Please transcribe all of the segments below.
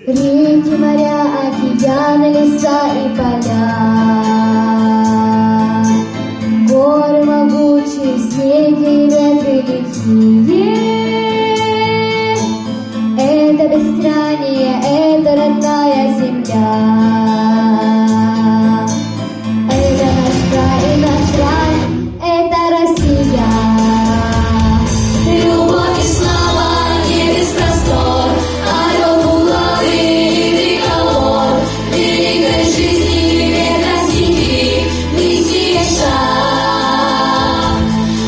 Реки, моря, океаны, леса и поля, горы могучие, снеги и ветры лихие. Это бескрайнее, это родная земля. Это наш край и наш рай, это Россия. Любовь и слава, небес простор, орел булавы и триколор, великой жизни ветра стихи, миссия шаг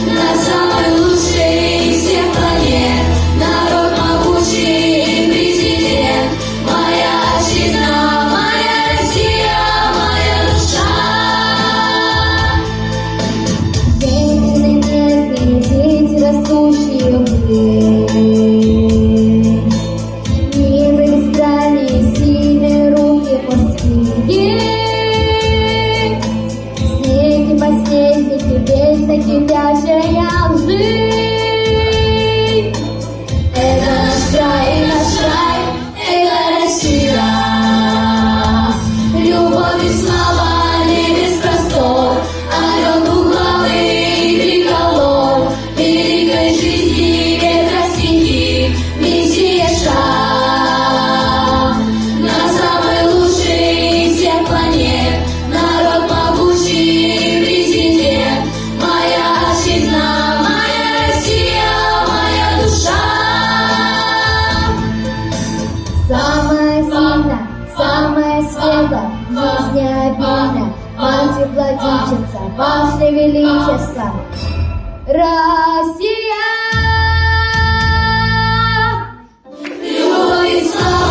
на самой лучшей из всех планет, народ могучий и президент, моя отчизна, моя Россия, моя душа. Женщины нежные, дети растущие ввысь. Небо бескрайние, сильные руки морские. Снег и подснежники, вечно кипящая жизнь. Это наш край и наш рай, это Россия. Любовь и слава, небес простор, орел двуглавый и триколор, великой жизни ветра стихи, миссия шаг на самой лучшей из всех планет, народ могучий и президент, моя отчизна, моя Россия, моя душа. Самая сильная, самая светлая, жизнь не обидна, мать владычица, ваше величество, Россия! Любовь и слава.